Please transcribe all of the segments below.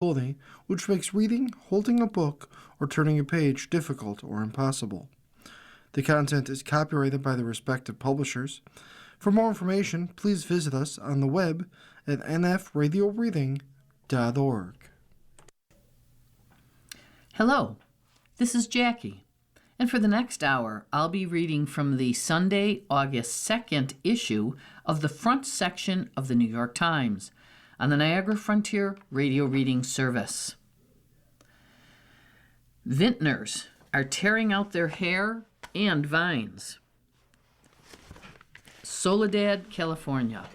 difficulty, which makes reading, holding a book, or turning a page difficult or impossible. The content is copyrighted by the respective publishers. For more information, please visit us on the web at nfradioreading.org. Hello, this is Jackie, and for the next hour, I'll be reading from the Sunday, August 2nd issue of the front section of the New York Times on the Niagara Frontier Radio Reading Service. Vintners are tearing out their hair and vines. Soledad, California.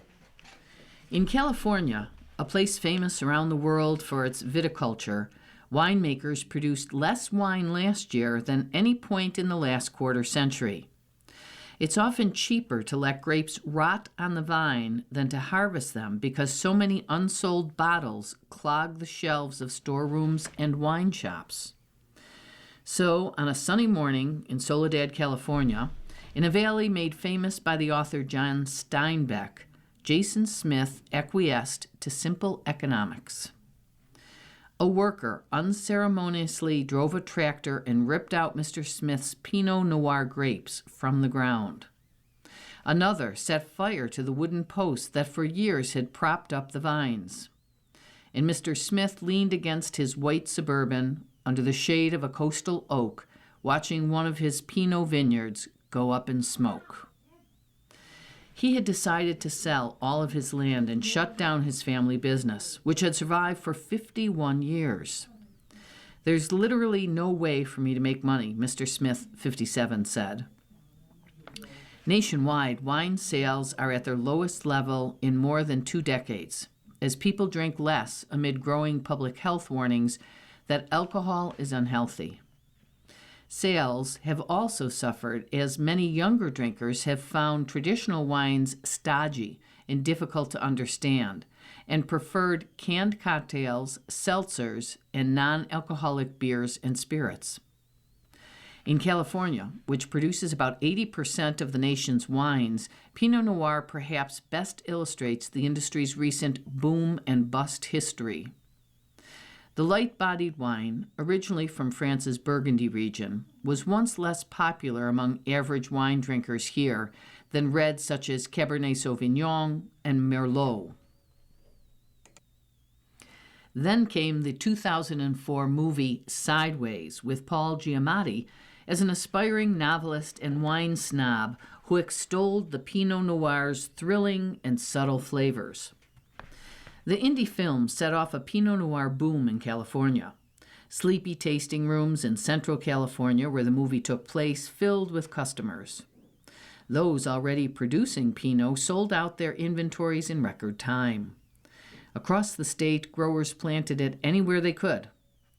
In California, a place famous around the world for its viticulture, winemakers produced less wine last year than any point in the last quarter century. It's often cheaper to let grapes rot on the vine than to harvest them because so many unsold bottles clog the shelves of storerooms and wine shops. So, on a sunny morning in Soledad, California, in a valley made famous by the author John Steinbeck, Jason Smith acquiesced to simple economics. A worker unceremoniously drove a tractor and ripped out Mr. Smith's Pinot Noir grapes from the ground. Another set fire to the wooden posts that for years had propped up the vines. And Mr. Smith leaned against his white Suburban under the shade of a coastal oak, watching one of his Pinot vineyards go up in smoke. He had decided to sell all of his land and shut down his family business, which had survived for 51 years. "There's literally no way for me to make money," Mr. Smith, 57, said. Nationwide, wine sales are at their lowest level in more than 2 decades, as people drink less amid growing public health warnings that alcohol is unhealthy. Sales have also suffered as many younger drinkers have found traditional wines stodgy and difficult to understand and preferred canned cocktails, seltzers, and non-alcoholic beers and spirits. In California, which produces about 80% of the nation's wines, Pinot Noir perhaps best illustrates the industry's recent boom and bust history. The light-bodied wine, originally from France's Burgundy region, was once less popular among average wine drinkers here than reds such as Cabernet Sauvignon and Merlot. Then came the 2004 movie Sideways with Paul Giamatti as an aspiring novelist and wine snob who extolled the Pinot Noir's thrilling and subtle flavors. The indie film set off a Pinot Noir boom in California. Sleepy tasting rooms in Central California, where the movie took place, filled with customers. Those already producing Pinot sold out their inventories in record time. Across the state, growers planted it anywhere they could.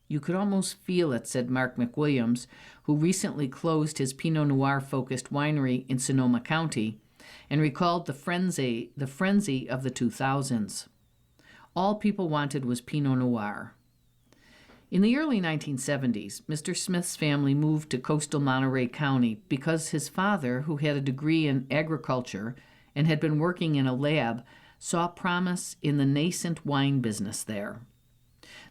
"You could almost feel it," said Mark McWilliams, who recently closed his Pinot Noir-focused winery in Sonoma County, and recalled the frenzy of the 2000s. All people wanted was Pinot Noir. In the early 1970s, Mr. Smith's family moved to coastal Monterey County because his father, who had a degree in agriculture and had been working in a lab, saw promise in the nascent wine business there.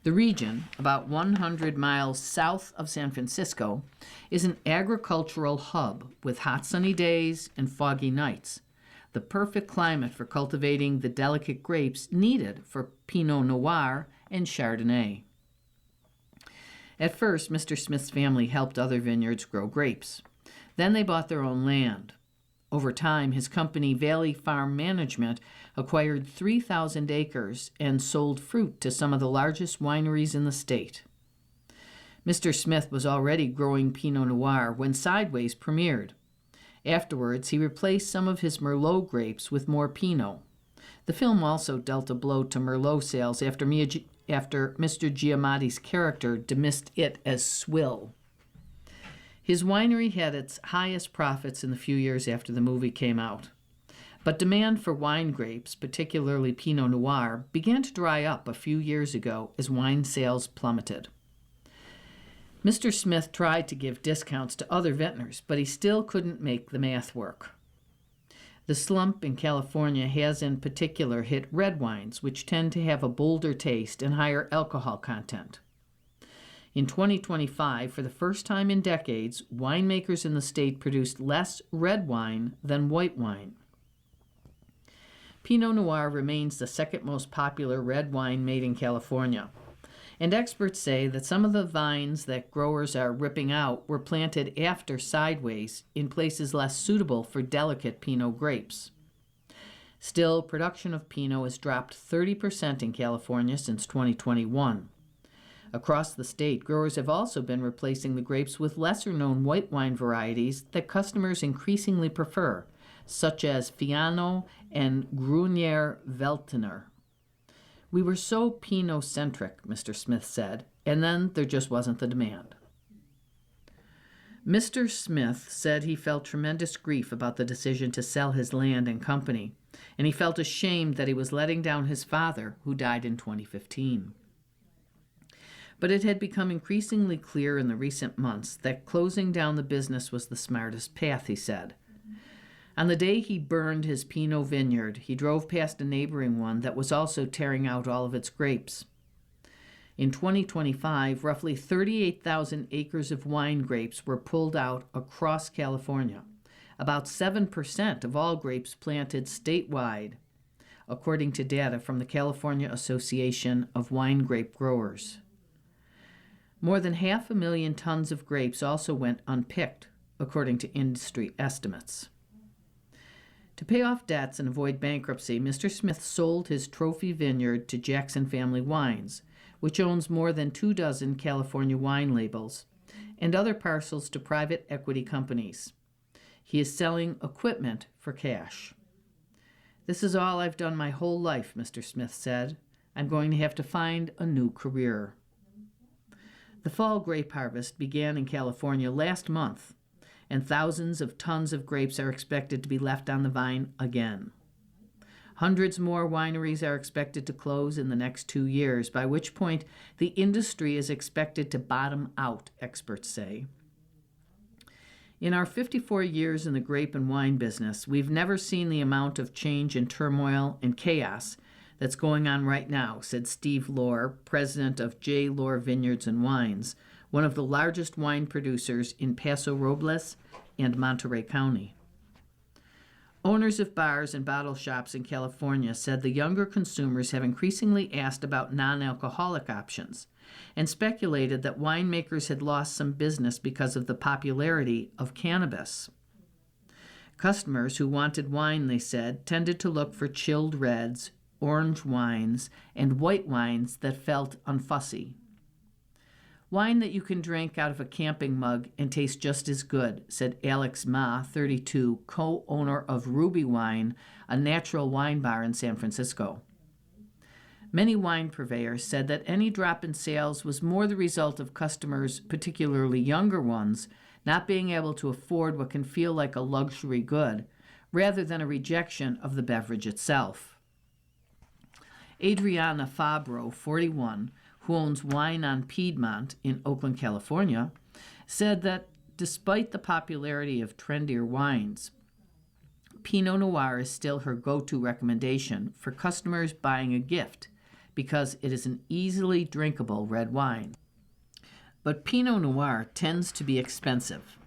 The region, about 100 miles south of San Francisco, is an agricultural hub with hot sunny days and foggy nights, the perfect climate for cultivating the delicate grapes needed for Pinot Noir and Chardonnay. At first, Mr. Smith's family helped other vineyards grow grapes. Then they bought their own land. Over time, his company, Valley Farm Management, acquired 3,000 acres and sold fruit to some of the largest wineries in the state. Mr. Smith was already growing Pinot Noir when Sideways premiered. Afterwards, he replaced some of his Merlot grapes with more Pinot. The film also dealt a blow to Merlot sales after Mr. Giamatti's character dismissed it as swill. His winery had its highest profits in the few years after the movie came out. But demand for wine grapes, particularly Pinot Noir, began to dry up a few years ago as wine sales plummeted. Mr. Smith tried to give discounts to other vintners, but he still couldn't make the math work. The slump in California has in particular hit red wines, which tend to have a bolder taste and higher alcohol content. In 2025, for the first time in decades, winemakers in the state produced less red wine than white wine. Pinot Noir remains the second most popular red wine made in California, and experts say that some of the vines that growers are ripping out were planted after Sideways in places less suitable for delicate Pinot grapes. Still, production of Pinot has dropped 30% in California since 2021. Across the state, growers have also been replacing the grapes with lesser-known white wine varieties that customers increasingly prefer, such as Fiano and Gruyère Veltliner. "We were so Pinot-centric," Mr. Smith said, "and then there just wasn't the demand." Mr. Smith said he felt tremendous grief about the decision to sell his land and company, and he felt ashamed that he was letting down his father, who died in 2015. But it had become increasingly clear in the recent months that closing down the business was the smartest path, he said. On the day he burned his Pinot vineyard, he drove past a neighboring one that was also tearing out all of its grapes. In 2025, roughly 38,000 acres of wine grapes were pulled out across California, about 7% of all grapes planted statewide, according to data from the California Association of Wine Grape Growers. More than 500,000 tons of grapes also went unpicked, according to industry estimates. To pay off debts and avoid bankruptcy, Mr. Smith sold his trophy vineyard to Jackson Family Wines, which owns more than 24 California wine labels, and other parcels to private equity companies. He is selling equipment for cash. "This is all I've done my whole life," Mr. Smith said. "I'm going to have to find a new career." The fall grape harvest began in California last month, and thousands of tons of grapes are expected to be left on the vine again. Hundreds more wineries are expected to close in the next 2 years, by which point the industry is expected to bottom out, experts say. In our 54 years in the grape and wine business, we've never seen the amount of change and turmoil and chaos that's going on right now, said Steve Lohr, president of J. Lohr Vineyards and Wines, one of the largest wine producers in Paso Robles and Monterey County. Owners of bars and bottle shops in California said the younger consumers have increasingly asked about non-alcoholic options and speculated that winemakers had lost some business because of the popularity of cannabis. Customers who wanted wine, they said, tended to look for chilled reds, orange wines, and white wines that felt unfussy. "Wine that you can drink out of a camping mug and taste just as good," said Alex Ma, 32, co-owner of Ruby Wine, a natural wine bar in San Francisco. Many wine purveyors said that any drop in sales was more the result of customers, particularly younger ones, not being able to afford what can feel like a luxury good, rather than a rejection of the beverage itself. Adriana Fabro, 41, who owns Wine on Piedmont in Oakland, California, said that despite the popularity of trendier wines, Pinot Noir is still her go-to recommendation for customers buying a gift because it is an easily drinkable red wine. But Pinot Noir tends to be expensive,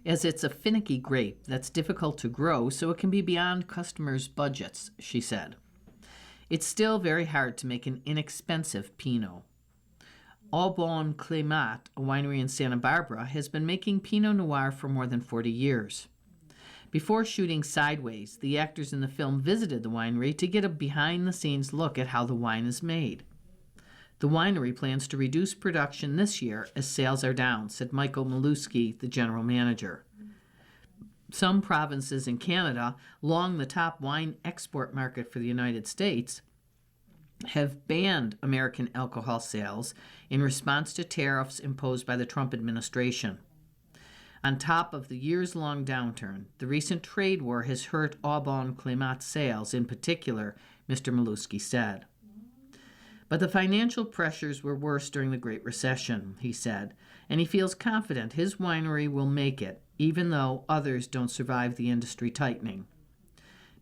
as it's a finicky grape that's difficult to grow, so it can be beyond customers' budgets, she said. It's still very hard to make an inexpensive Pinot. Au Bon Clémat, a winery in Santa Barbara, has been making Pinot Noir for more than 40 years. Before shooting Sideways, the actors in the film visited the winery to get a behind-the-scenes look at how the wine is made. The winery plans to reduce production this year as sales are down, said Michael Maluski, the general manager. Some provinces in Canada, long the top wine export market for the United States, have banned American alcohol sales in response to tariffs imposed by the Trump administration. On top of the years-long downturn, the recent trade war has hurt Au Bon Clémat sales in particular, Mr. Maluski said. But the financial pressures were worse during the Great Recession, he said, and he feels confident his winery will make it, even though others don't survive the industry tightening.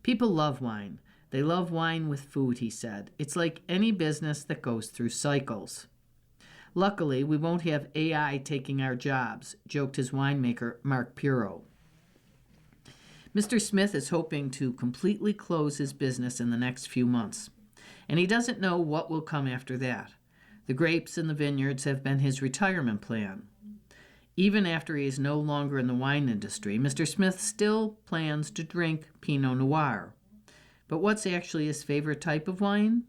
People love wine. They love wine with food, he said. It's like any business that goes through cycles. Luckily, we won't have AI taking our jobs, joked his winemaker, Mark Puro. Mr. Smith is hoping to completely close his business in the next few months, and he doesn't know what will come after that. The grapes and the vineyards have been his retirement plan. Even after he is no longer in the wine industry, Mr. Smith still plans to drink Pinot Noir. But what's actually his favorite type of wine?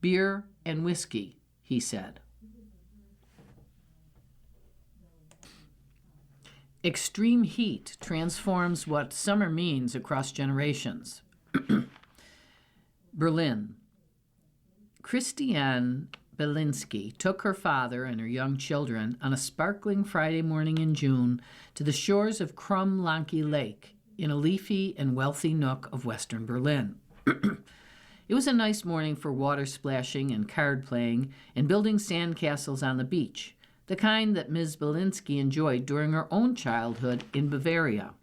Beer and whiskey, he said. Extreme heat transforms what summer means across generations. Berlin. Christiane Belinsky took her father and her young children on a sparkling Friday morning in June to the shores of Krumm-Lanke Lake in a leafy and wealthy nook of western Berlin. It was a nice morning for water splashing and card playing and building sandcastles on the beach, the kind that Ms. Belinsky enjoyed during her own childhood in Bavaria.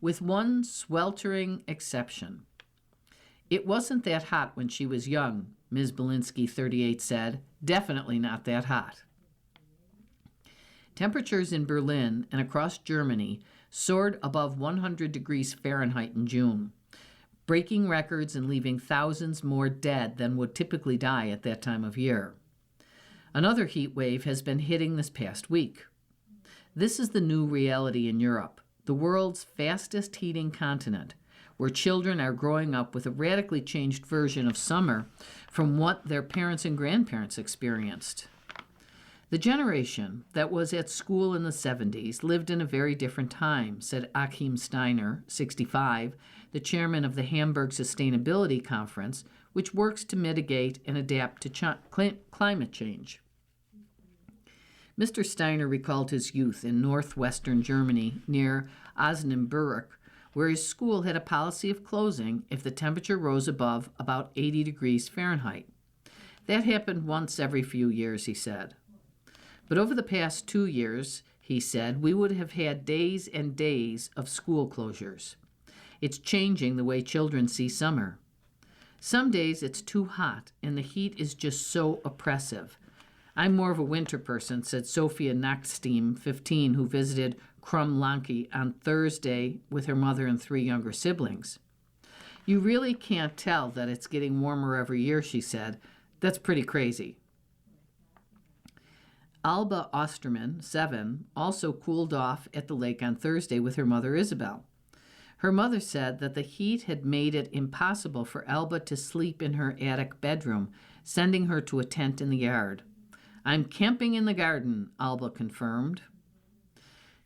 With one sweltering exception. It wasn't that hot when she was young, Ms. Belinsky, 38, said. Definitely not that hot. Temperatures in Berlin and across Germany soared above 100 degrees Fahrenheit in June, breaking records and leaving thousands more dead than would typically die at that time of year. Another heat wave has been hitting this past week. This is the new reality in Europe, the world's fastest heating continent, where children are growing up with a radically changed version of summer from what their parents and grandparents experienced. The generation that was at school in the 70s lived in a very different time, said Achim Steiner, 65, the chairman of the Hamburg Sustainability Conference, which works to mitigate and adapt to climate change. Mr. Steiner recalled his youth in northwestern Germany near Osnabrück, where his school had a policy of closing if the temperature rose above about 80 degrees Fahrenheit. That happened once every few years, he said. But over the past 2 years, he said, we would have had days and days of school closures. It's changing the way children see summer. Some days it's too hot and the heat is just so oppressive. I'm more of a winter person, said Sophia Nachtstein, 15, who visited Krumm-Lanke on Thursday with her mother and 3 younger siblings. You really can't tell that it's getting warmer every year, she said. That's pretty crazy. Alba Osterman, 7, also cooled off at the lake on Thursday with her mother Isabel. Her mother said that the heat had made it impossible for Alba to sleep in her attic bedroom, sending her to a tent in the yard. I'm camping in the garden, Alba confirmed.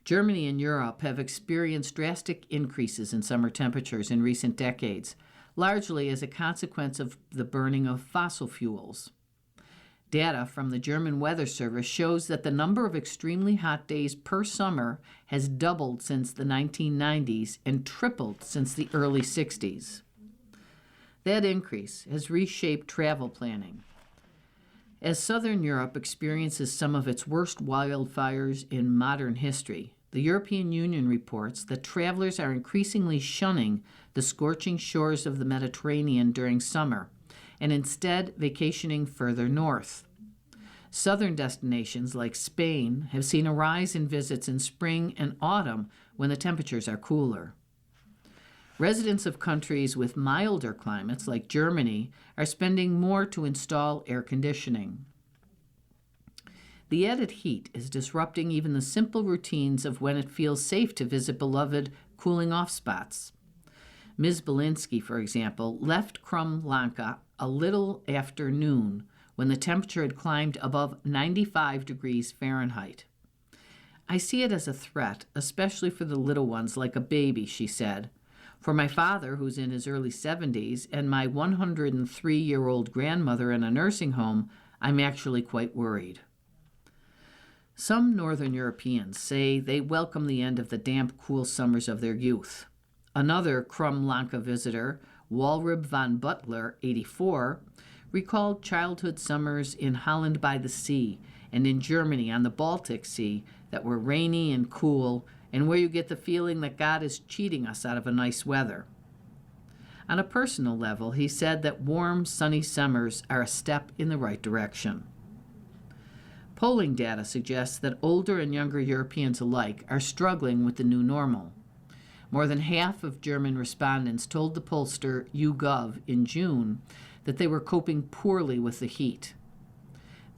Germany and Europe have experienced drastic increases in summer temperatures in recent decades, largely as a consequence of the burning of fossil fuels. Data from the German Weather Service shows that the number of extremely hot days per summer has doubled since the 1990s and tripled since the early 60s. That increase has reshaped travel planning. As Southern Europe experiences some of its worst wildfires in modern history, the European Union reports that travelers are increasingly shunning the scorching shores of the Mediterranean during summer and instead vacationing further north. Southern destinations like Spain have seen a rise in visits in spring and autumn when the temperatures are cooler. Residents of countries with milder climates like Germany are spending more to install air conditioning. The added heat is disrupting even the simple routines of when it feels safe to visit beloved cooling-off spots. Ms. Belinsky, for example, left Krumm-Lanke a little after noon when the temperature had climbed above 95 degrees Fahrenheit. I see it as a threat, especially for the little ones like a baby, she said. For my father, who's in his early 70s, and my 103-year-old grandmother in a nursing home, I'm actually quite worried. Some Northern Europeans say they welcome the end of the damp, cool summers of their youth. Another Krumm-Lanke visitor, Walrib van Butler, 84, recalled childhood summers in Holland by the sea and in Germany on the Baltic Sea that were rainy and cool and where you get the feeling that God is cheating us out of a nice weather. On a personal level, he said that warm, sunny summers are a step in the right direction. Polling data suggests that older and younger Europeans alike are struggling with the new normal. More than half of German respondents told the pollster YouGov in June that they were coping poorly with the heat.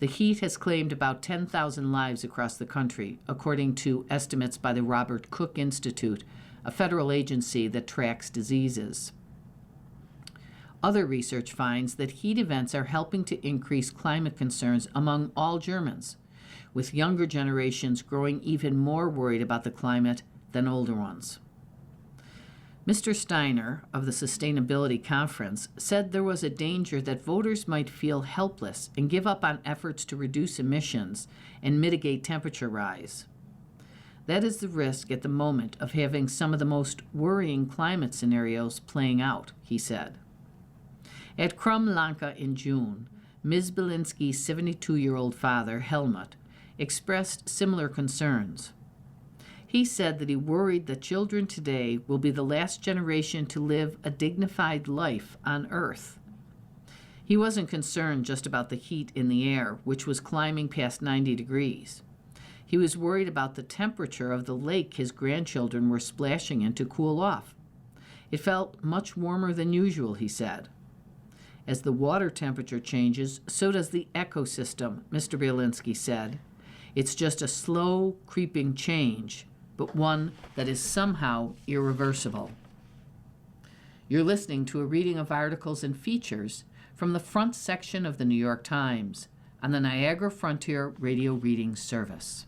The heat has claimed about 10,000 lives across the country, according to estimates by the Robert Koch Institute, a federal agency that tracks diseases. Other research finds that heat events are helping to increase climate concerns among all Germans, with younger generations growing even more worried about the climate than older ones. Mr. Steiner of the Sustainability Conference said there was a danger that voters might feel helpless and give up on efforts to reduce emissions and mitigate temperature rise. That is the risk at the moment of having some of the most worrying climate scenarios playing out, he said. At Krum Lanka in June, Ms. Belinsky's 72-year-old father, Helmut, expressed similar concerns. He said that he worried that children today will be the last generation to live a dignified life on Earth. He wasn't concerned just about the heat in the air, which was climbing past 90 degrees. He was worried about the temperature of the lake his grandchildren were splashing in to cool off. It felt much warmer than usual, he said. As the water temperature changes, so does the ecosystem, Mr. Bielinski said. It's just a slow, creeping change, but one that is somehow irreversible. You're listening to a reading of articles and features from the front section of the New York Times on the Niagara Frontier Radio Reading Service.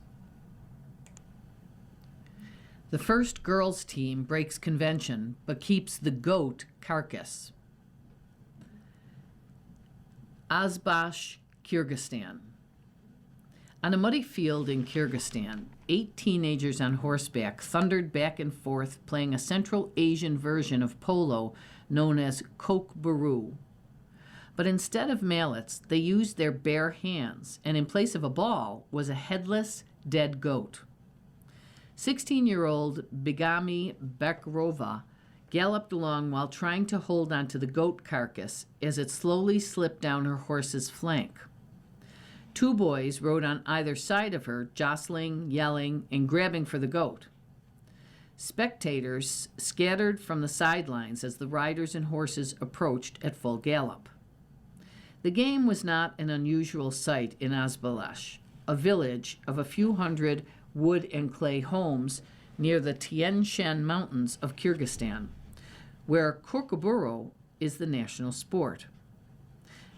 The first girls' team breaks convention but keeps the goat carcass. Azbash, Kyrgyzstan. On a muddy field in Kyrgyzstan, 8 teenagers on horseback thundered back and forth playing a Central Asian version of polo known as kokburu. But instead of mallets, they used their bare hands, and in place of a ball was a headless, dead goat. 16-year-old Bigami Bekrova galloped along while trying to hold onto the goat carcass as it slowly slipped down her horse's flank. 2 boys rode on either side of her, jostling, yelling, and grabbing for the goat. Spectators scattered from the sidelines as the riders and horses approached at full gallop. The game was not an unusual sight in Azbalash, a village of a few hundred wood and clay homes near the Tian Shan Mountains of Kyrgyzstan, where kookaburra is the national sport.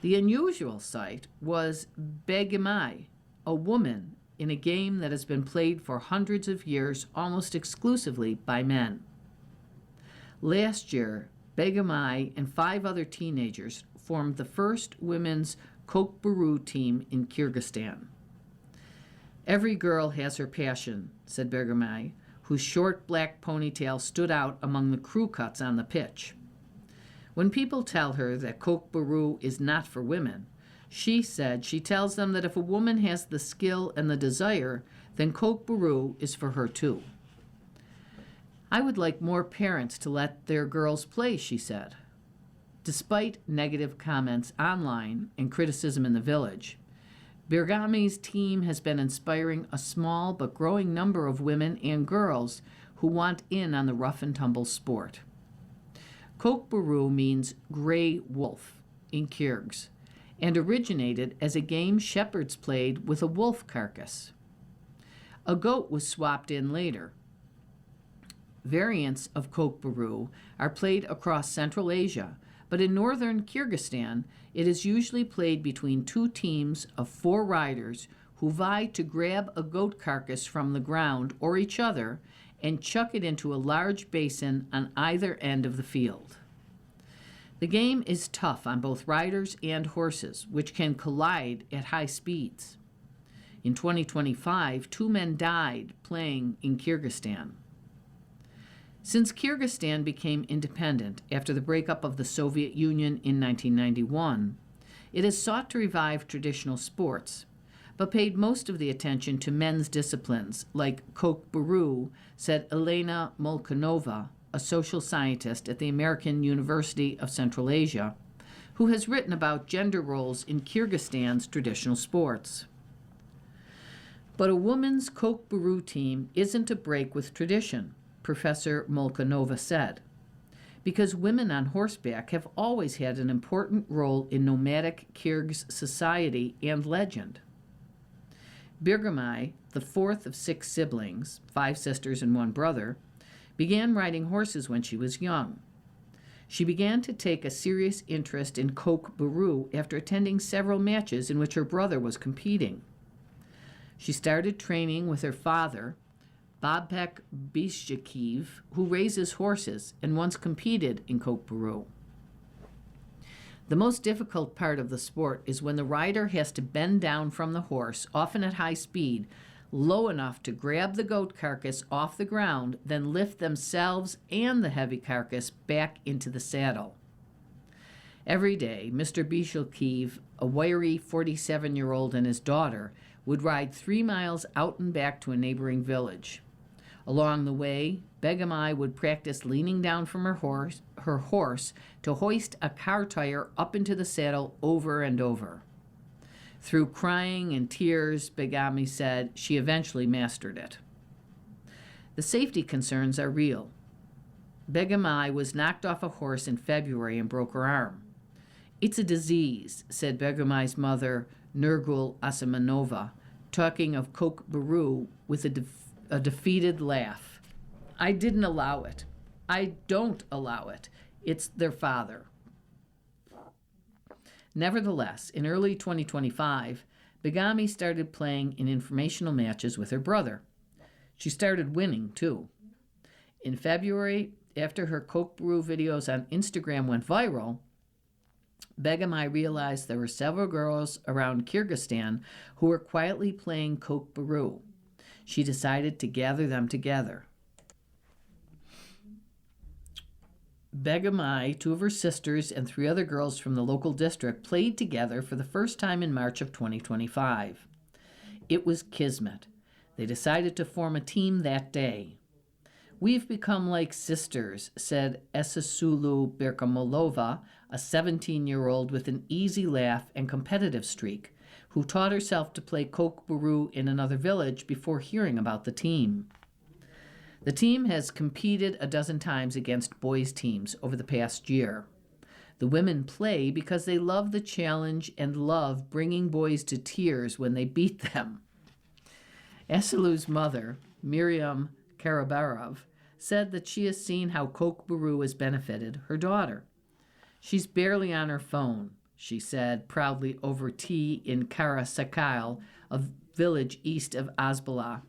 The unusual sight was Begimai, a woman in a game that has been played for hundreds of years almost exclusively by men. Last year, Begimai and 5 other teenagers formed the first women's kokburu team in Kyrgyzstan. Every girl has her passion, said Begimai, whose short black ponytail stood out among the crew cuts on the pitch. When people tell her that kokburu is not for women, she said she tells them that if a woman has the skill and the desire, then kokburu is for her too. I would like more parents to let their girls play, she said. Despite negative comments online and criticism in the village, Birgami's team has been inspiring a small but growing number of women and girls who want in on the rough-and-tumble sport. Kokburu means gray wolf in Kyrgyz and originated as a game shepherds played with a wolf carcass. A goat was swapped in later. Variants of kokburu are played across Central Asia, but in northern Kyrgyzstan, it is usually played between 2 teams of 4 riders who vie to grab a goat carcass from the ground or each other and chuck it into a large basin on either end of the field. The game is tough on both riders and horses, which can collide at high speeds. In 2025, 2 men died playing in Kyrgyzstan. Since Kyrgyzstan became independent after the breakup of the Soviet Union in 1991, it has sought to revive traditional sports, but paid most of the attention to men's disciplines like Koch-Baru, said Elena Molchanova, a social scientist at the American University of Central Asia, who has written about gender roles in Kyrgyzstan's traditional sports. But a women's Koch-Baru team isn't a break with tradition, Professor Molchanova said, because women on horseback have always had an important role in nomadic Kyrgyz society and legend. Birgamai, the fourth of 6 siblings, 5 sisters and 1 brother, began riding horses when she was young. She began to take a serious interest in Koch-Baru after attending several matches in which her brother was competing. She started training with her father, Babek Bishjakiv, who raises horses and once competed in Koch-Baru. The most difficult part of the sport is when the rider has to bend down from the horse, often at high speed, low enough to grab the goat carcass off the ground, then lift themselves and the heavy carcass back into the saddle. Every day, Mr. Bishjakiv, a wiry 47-year-old, and his daughter would ride 3 miles out and back to a neighboring village. Along the way, Begumai would practice leaning down from her horse to hoist a car tire up into the saddle over and over. Through crying and tears, Begami said, she eventually mastered it. The safety concerns are real. Begumai was knocked off a horse in February and broke her arm. It's a disease, said Begumai's mother, Nurgul Asimanova, talking of Koch-Baru with a defeated laugh. I didn't allow it. I don't allow it. It's their father. Nevertheless, in early 2025, Begami started playing in informational matches with her brother. She started winning, too. In February, after her Koch-Baru videos on Instagram went viral, Begumai realized there were several girls around Kyrgyzstan who were quietly playing Koch-Baru. She decided to gather them together. Begumai, 2 of her sisters, and 3 other girls from the local district played together for the first time in March of 2025. It was kismet. They decided to form a team that day. We've become like sisters, said Esasulu Berkamolova, a 17-year-old with an easy laugh and competitive streak, who taught herself to play Koch-Baru in another village before hearing about the team. The team has competed a dozen times against boys' teams over the past year. The women play because they love the challenge and love bringing boys to tears when they beat them. Esalu's mother, Miriam Karabarov, said that she has seen how Koch-Baru has benefited her daughter. She's barely on her phone, she said proudly over tea in Karasakal, a village east of Azbala.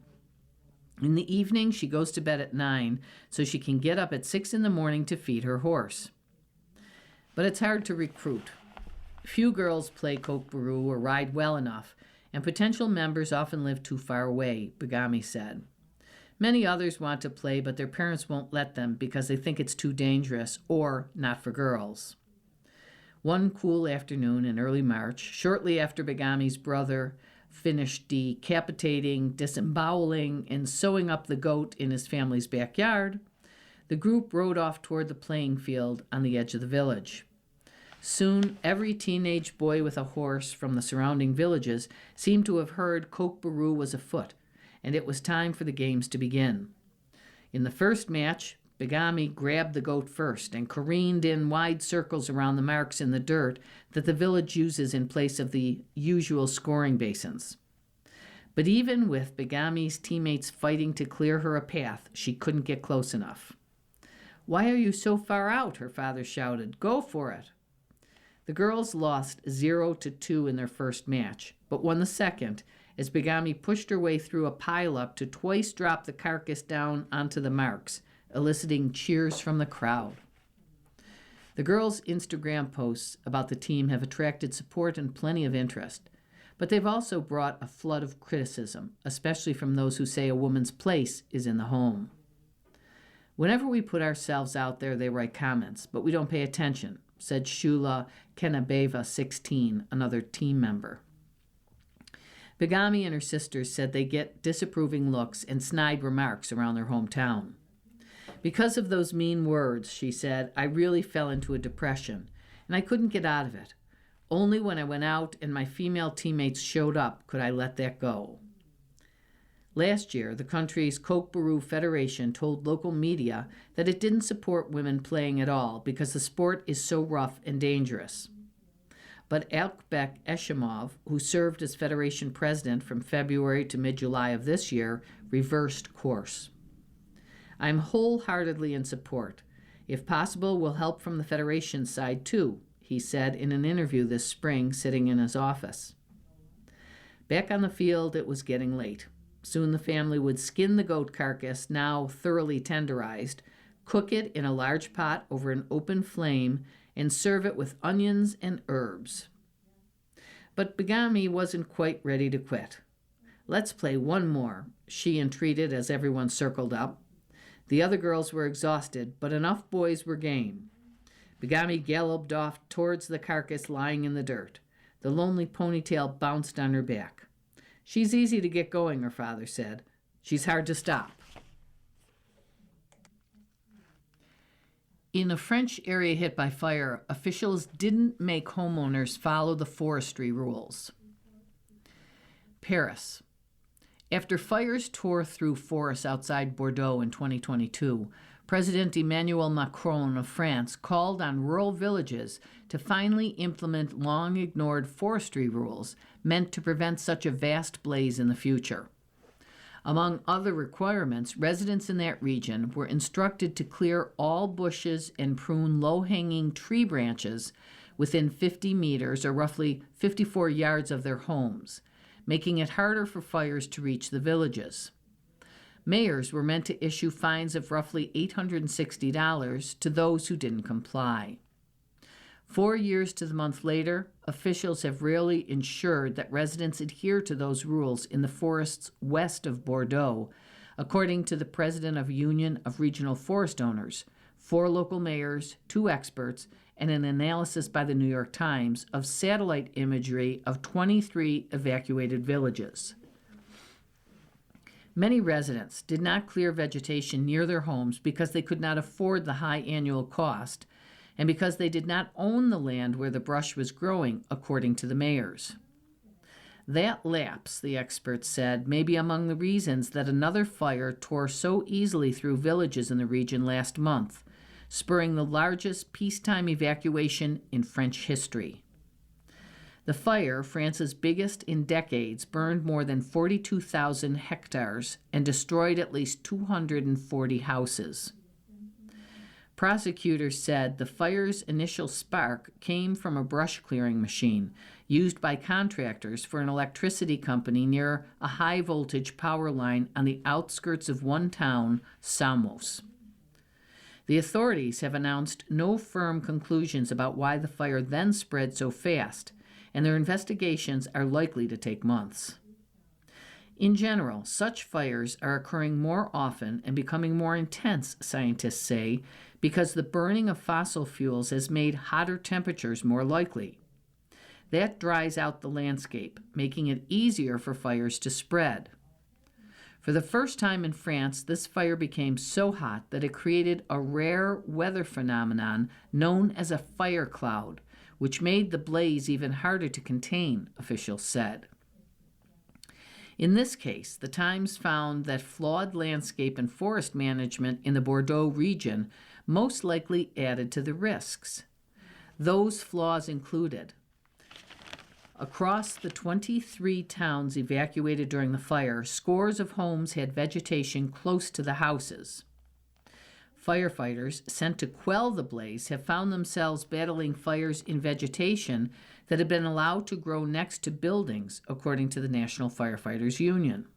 In the evening, she goes to bed at 9 so she can get up at 6 in the morning to feed her horse. But it's hard to recruit. Few girls play Koch-Baru or ride well enough, and potential members often live too far away, Begami said. Many others want to play, but their parents won't let them because they think it's too dangerous or not for girls. One cool afternoon in early March, shortly after Begami's brother finished decapitating, disemboweling, and sewing up the goat in his family's backyard, the group rode off toward the playing field on the edge of the village. Soon, every teenage boy with a horse from the surrounding villages seemed to have heard Koch-Baru was afoot, and it was time for the games to begin. In the first match, Begami grabbed the goat first and careened in wide circles around the marks in the dirt that the village uses in place of the usual scoring basins. But even with Begami's teammates fighting to clear her a path, she couldn't get close enough. "Why are you so far out?" her father shouted. "Go for it." The girls lost 0-2 in their first match, but won the second as Begami pushed her way through a pileup to twice drop the carcass down onto the marks, eliciting cheers from the crowd. The girls' Instagram posts about the team have attracted support and plenty of interest, but they've also brought a flood of criticism, especially from those who say a woman's place is in the home. Whenever we put ourselves out there, they write comments, but we don't pay attention, said Shula Kenabeva, 16, another team member. Begami and her sisters said they get disapproving looks and snide remarks around their hometown. Because of those mean words, she said, I really fell into a depression, and I couldn't get out of it. Only when I went out and my female teammates showed up could I let that go. Last year, the country's Kokborou Federation told local media that it didn't support women playing at all because the sport is so rough and dangerous. But Alkbek Eshimov, who served as Federation president from February to mid-July of this year, reversed course. I'm wholeheartedly in support. If possible, we'll help from the Federation side too, he said in an interview this spring sitting in his office. Back on the field, it was getting late. Soon the family would skin the goat carcass, now thoroughly tenderized, cook it in a large pot over an open flame, and serve it with onions and herbs. But Begami wasn't quite ready to quit. Let's play one more, she entreated as everyone circled up. The other girls were exhausted, but enough boys were game. Begami galloped off towards the carcass lying in the dirt. The lonely ponytail bounced on her back. She's easy to get going, her father said. She's hard to stop. In a French area hit by fire, officials didn't make homeowners follow the forestry rules. Paris. After fires tore through forests outside Bordeaux in 2022, President Emmanuel Macron of France called on rural villages to finally implement long-ignored forestry rules meant to prevent such a vast blaze in the future. Among other requirements, residents in that region were instructed to clear all bushes and prune low-hanging tree branches within 50 meters, or roughly 54 yards, of their homes, making it harder for fires to reach the villages. Mayors were meant to issue fines of roughly $860 to those who didn't comply. 4 years to the month later, officials have rarely ensured that residents adhere to those rules in the forests west of Bordeaux, according to the president of Union of Regional Forest Owners, 4 local mayors, 2 experts, and an analysis by the New York Times of satellite imagery of 23 evacuated villages. Many residents did not clear vegetation near their homes because they could not afford the high annual cost and because they did not own the land where the brush was growing, according to the mayors. That lapse, the experts said, may be among the reasons that another fire tore so easily through villages in the region last month, spurring the largest peacetime evacuation in French history. The fire, France's biggest in decades, burned more than 42,000 hectares and destroyed at least 240 houses. Prosecutors said the fire's initial spark came from a brush clearing machine used by contractors for an electricity company near a high-voltage power line on the outskirts of one town, Samos. The authorities have announced no firm conclusions about why the fire then spread so fast, and their investigations are likely to take months. In general, such fires are occurring more often and becoming more intense, scientists say, because the burning of fossil fuels has made hotter temperatures more likely. That dries out the landscape, making it easier for fires to spread. For the first time in France, this fire became so hot that it created a rare weather phenomenon known as a fire cloud, which made the blaze even harder to contain, officials said. In this case, the Times found that flawed landscape and forest management in the Bordeaux region most likely added to the risks. Those flaws included: across the 23 towns evacuated during the fire, scores of homes had vegetation close to the houses. Firefighters sent to quell the blaze have found themselves battling fires in vegetation that had been allowed to grow next to buildings, according to the National Firefighters Union.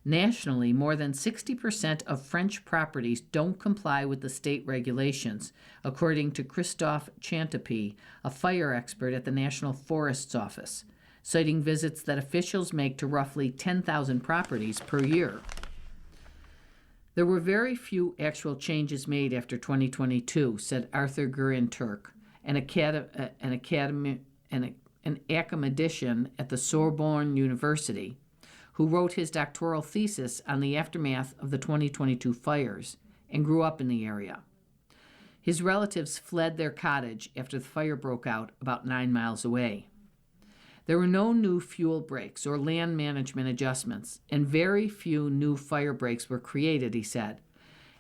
Nationally, more than 60% of French properties don't comply with the state regulations, according to Christophe Chantepie, a fire expert at the National Forests Office, citing visits that officials make to roughly 10,000 properties per year. There were very few actual changes made after 2022, said Arthur Gurin-Turk, an an academician at the Sorbonne University, who wrote his doctoral thesis on the aftermath of the 2022 fires and grew up in the area. His relatives fled their cottage after the fire broke out about 9 miles away. There were no new fuel breaks or land management adjustments, and very few new fire breaks were created, he said.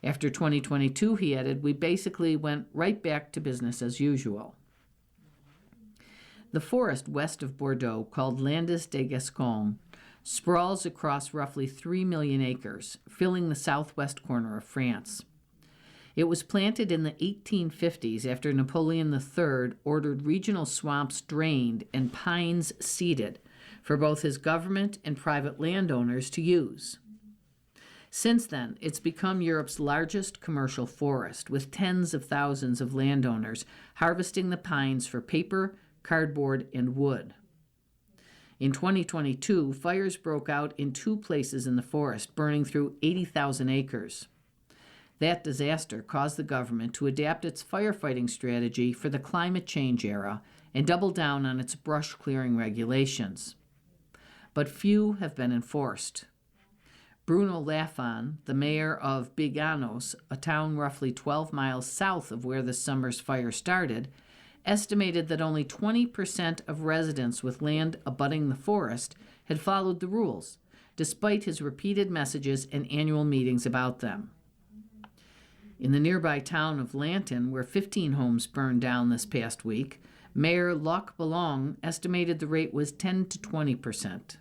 After 2022, he added, we basically went right back to business as usual. The forest west of Bordeaux, called Landes des Gascons, sprawls across roughly 3 million acres, filling the southwest corner of France. It was planted in the 1850s after Napoleon III ordered regional swamps drained and pines seeded for both his government and private landowners to use. Since then, it's become Europe's largest commercial forest, with tens of thousands of landowners harvesting the pines for paper, cardboard, and wood. In 2022, fires broke out in 2 places in the forest, burning through 80,000 acres. That disaster caused the government to adapt its firefighting strategy for the climate change era and double down on its brush clearing regulations. But few have been enforced. Bruno Lafon, the mayor of Biganos, a town roughly 12 miles south of where the summer's fire started, estimated that only 20% of residents with land abutting the forest had followed the rules, despite his repeated messages and annual meetings about them. In the nearby town of Lanton, where 15 homes burned down this past week, Mayor Luc Ballon estimated the rate was 10 to 20%.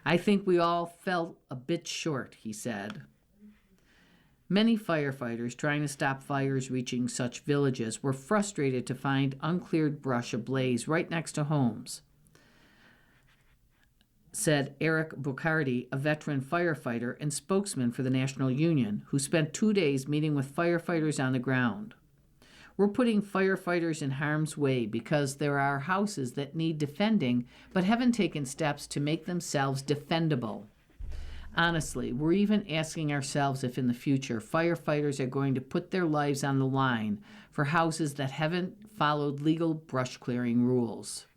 I think we all fell a bit short, he said. Many firefighters trying to stop fires reaching such villages were frustrated to find uncleared brush ablaze right next to homes, said Eric Bucardi, a veteran firefighter and spokesman for the National Union, who spent 2 days meeting with firefighters on the ground. We're putting firefighters in harm's way because there are houses that need defending but haven't taken steps to make themselves defendable. Honestly, we're even asking ourselves if in the future firefighters are going to put their lives on the line for houses that haven't followed legal brush clearing rules.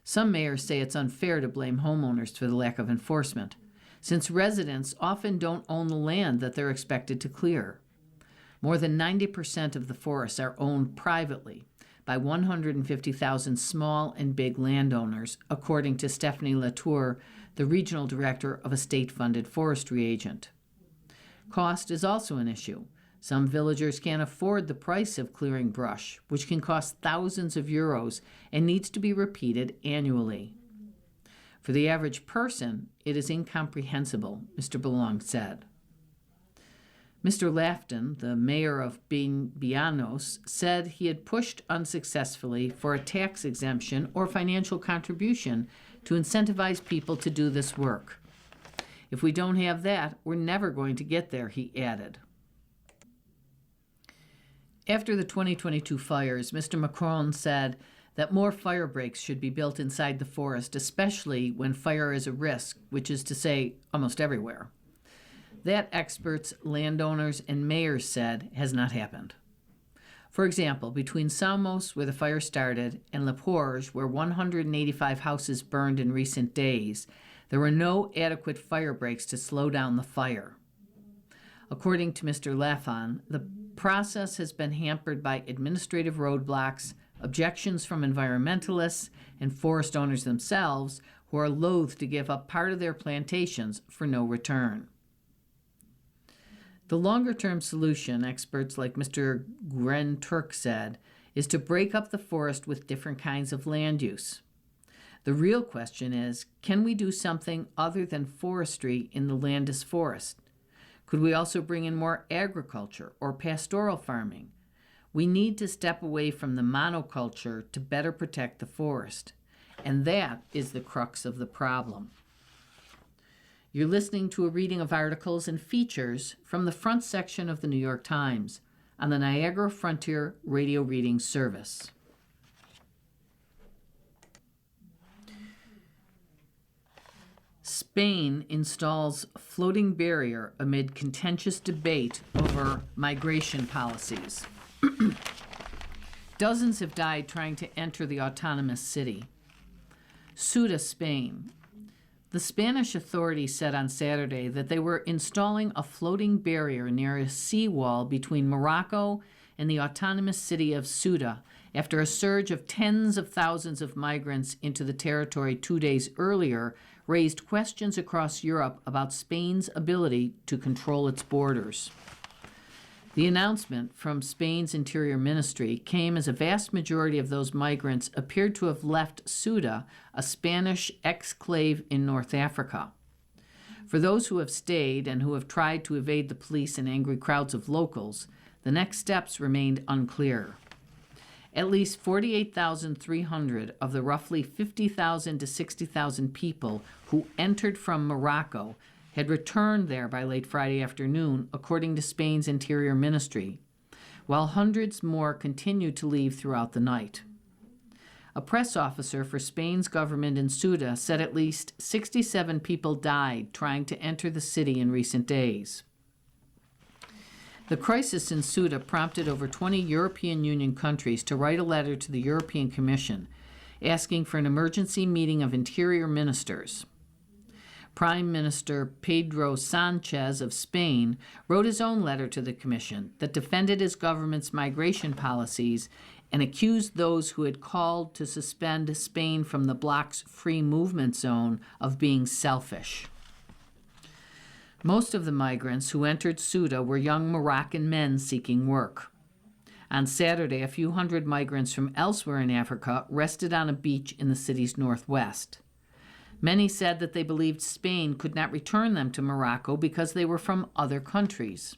Some mayors say it's unfair to blame homeowners for the lack of enforcement, since residents often don't own the land that they're expected to clear. More than 90% of the forests are owned privately by 150,000 small and big landowners, according to Stephanie Latour, the regional director of a state-funded forestry agent. Cost is also an issue. Some villagers can't afford the price of clearing brush, which can cost thousands of euros and needs to be repeated annually. For the average person, it is incomprehensible, Mr. Ballon said. Mr. Lafton, the mayor of Bianos, said he had pushed unsuccessfully for a tax exemption or financial contribution to incentivize people to do this work. If we don't have that, we're never going to get there, he added. After the 2022 fires, Mr. Macron said that more fire breaks should be built inside the forest, especially when fire is a risk, which is to say, almost everywhere. That, experts, landowners, and mayors said has not happened. For example, between Samos, where the fire started, and Le Porge, where 185 houses burned in recent days, there were no adequate fire breaks to slow down the fire. According to Mr. Lafon, the process has been hampered by administrative roadblocks, objections from environmentalists, and forest owners themselves, who are loath to give up part of their plantations for no return. The longer-term solution, experts like Mr. Gren Turk said, is to break up the forest with different kinds of land use. The real question is, can we do something other than forestry in the Landes forest? Could we also bring in more agriculture or pastoral farming? We need to step away from the monoculture to better protect the forest. And that is the crux of the problem. You're listening to a reading of articles and features from the front section of the New York Times on the Niagara Frontier Radio Reading Service. Spain installs floating barrier amid contentious debate over migration policies. Dozens have died trying to enter the autonomous city. Ceuta, Spain. The Spanish authorities said on Saturday that they were installing a floating barrier near a seawall between Morocco and the autonomous city of Ceuta after a surge of tens of thousands of migrants into the territory 2 days earlier raised questions across Europe about Spain's ability to control its borders. The announcement from Spain's Interior Ministry came as a vast majority of those migrants appeared to have left Ceuta, a Spanish exclave in North Africa. For those who have stayed and who have tried to evade the police and angry crowds of locals, the next steps remained unclear. At least 48,300 of the roughly 50,000 to 60,000 people who entered from Morocco had returned there by late Friday afternoon, according to Spain's Interior Ministry, while hundreds more continued to leave throughout the night. A press officer for Spain's government in Ceuta said at least 67 people died trying to enter the city in recent days. The crisis in Ceuta prompted over 20 European Union countries to write a letter to the European Commission asking for an emergency meeting of interior ministers. Prime Minister Pedro Sanchez of Spain wrote his own letter to the Commission that defended his government's migration policies and accused those who had called to suspend Spain from the bloc's free movement zone of being selfish. Most of the migrants who entered Ceuta were young Moroccan men seeking work. On Saturday, a few hundred migrants from elsewhere in Africa rested on a beach in the city's northwest. Many said that they believed Spain could not return them to Morocco because they were from other countries.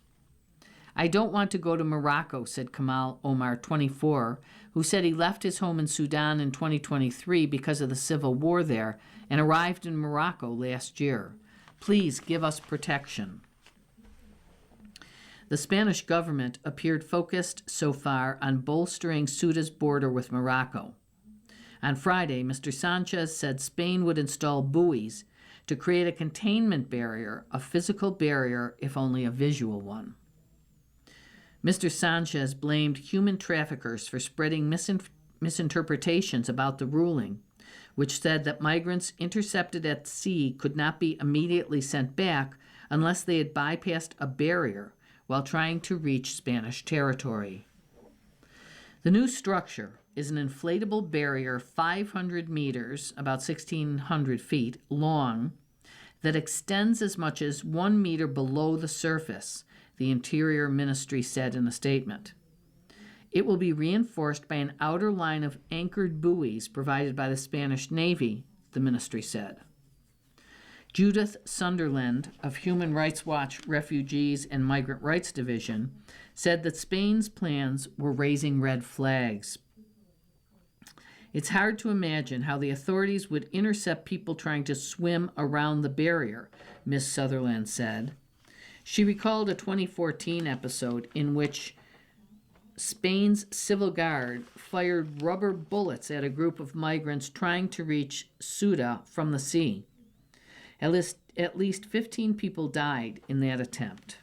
I don't want to go to Morocco, said Kamal Omar, 24, who said he left his home in Sudan in 2023 because of the civil war there and arrived in Morocco last year. Please give us protection. The Spanish government appeared focused so far on bolstering Ceuta's border with Morocco. On Friday, Mr. Sanchez said Spain would install buoys to create a containment barrier, a physical barrier, if only a visual one. Mr. Sanchez blamed human traffickers for spreading misinterpretations about the ruling, which said that migrants intercepted at sea could not be immediately sent back unless they had bypassed a barrier while trying to reach Spanish territory. The new structure is an inflatable barrier 500 meters, about 1,600 feet, long that extends as much as 1 meter below the surface, the Interior Ministry said in a statement. It will be reinforced by an outer line of anchored buoys provided by the Spanish Navy, the ministry said. Judith Sunderland of Human Rights Watch Refugees and Migrant Rights Division said that Spain's plans were raising red flags. It's hard to imagine how the authorities would intercept people trying to swim around the barrier, Ms. Sutherland said. She recalled a 2014 episode in which Spain's Civil Guard fired rubber bullets at a group of migrants trying to reach Ceuta from the sea. At least 15 people died in that attempt.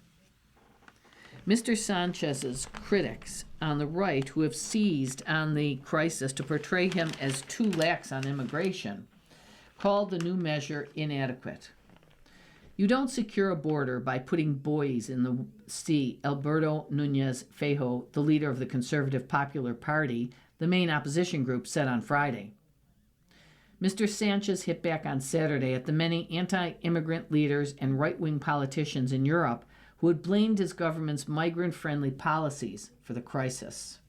Mr. Sanchez's critics on the right, who have seized on the crisis to portray him as too lax on immigration, called the new measure inadequate. You don't secure a border by putting buoys in the sea, Alberto Núñez Feijóo, the leader of the Conservative Popular Party, the main opposition group, said on Friday. Mr. Sanchez hit back on Saturday at the many anti-immigrant leaders and right-wing politicians in Europe who had blamed his government's migrant-friendly policies for the crisis.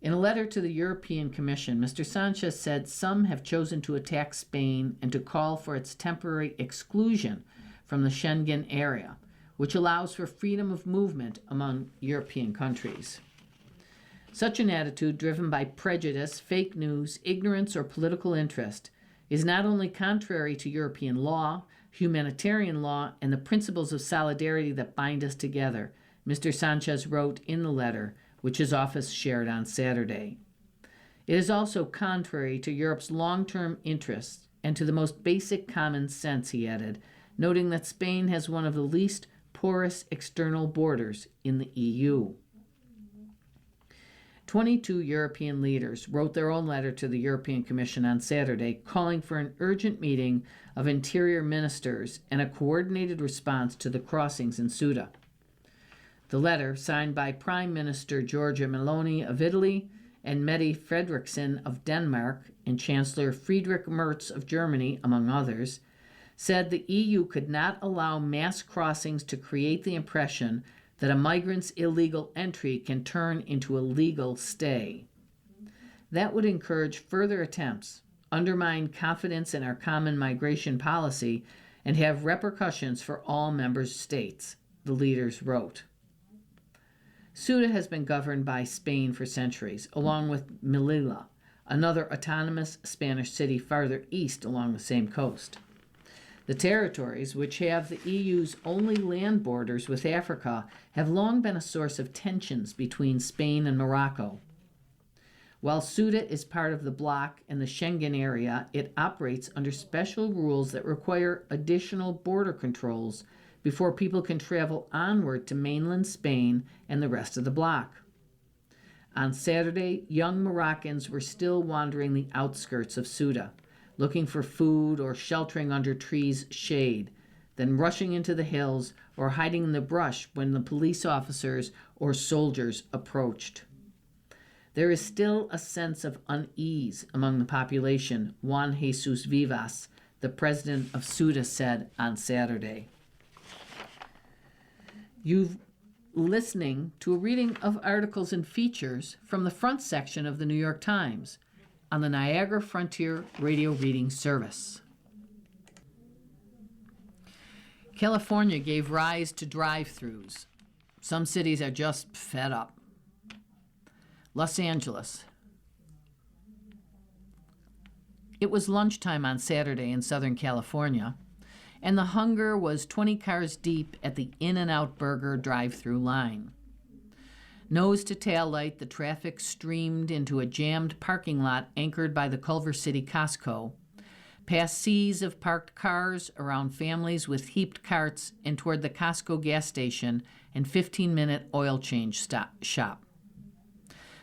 In a letter to the European Commission, Mr. Sanchez said some have chosen to attack Spain and to call for its temporary exclusion from the Schengen area, which allows for freedom of movement among European countries. Such an attitude, driven by prejudice, fake news, ignorance, or political interest, is not only contrary to European law, humanitarian law, and the principles of solidarity that bind us together, Mr. Sanchez wrote in the letter, which his office shared on Saturday. It is also contrary to Europe's long-term interests and to the most basic common sense, he added, noting that Spain has one of the least porous external borders in the EU. 22 European leaders wrote their own letter to the European Commission on Saturday, calling for an urgent meeting of interior ministers and a coordinated response to the crossings in Ceuta. The letter, signed by Prime Minister Giorgia Meloni of Italy and Mette Frederiksen of Denmark and Chancellor Friedrich Merz of Germany, among others, said the EU could not allow mass crossings to create the impression that a migrant's illegal entry can turn into a legal stay. That would encourage further attempts, undermine confidence in our common migration policy, and have repercussions for all member states, the leaders wrote. Ceuta has been governed by Spain for centuries, along with Melilla, another autonomous Spanish city farther east along the same coast. The territories, which have the EU's only land borders with Africa, have long been a source of tensions between Spain and Morocco. While Ceuta is part of the bloc and the Schengen area, it operates under special rules that require additional border controls before people can travel onward to mainland Spain and the rest of the bloc. On Saturday, young Moroccans were still wandering the outskirts of Ceuta, looking for food or sheltering under trees' shade, then rushing into the hills or hiding in the brush when the police officers or soldiers approached. There is still a sense of unease among the population, Juan Jesus Vivas, the president of Ceuta, said on Saturday. You've listening to a reading of articles and features from the front section of the New York Times on the Niagara Frontier Radio Reading Service. California gave rise to drive-thrus. Some cities are just fed up. Los Angeles. It was lunchtime on Saturday in Southern California, and the hunger was 20 cars deep at the In-N-Out Burger drive-thru line. Nose to tail light, the traffic streamed into a jammed parking lot anchored by the Culver City Costco, past seas of parked cars, around families with heaped carts, and toward the Costco gas station and 15-minute oil change shop.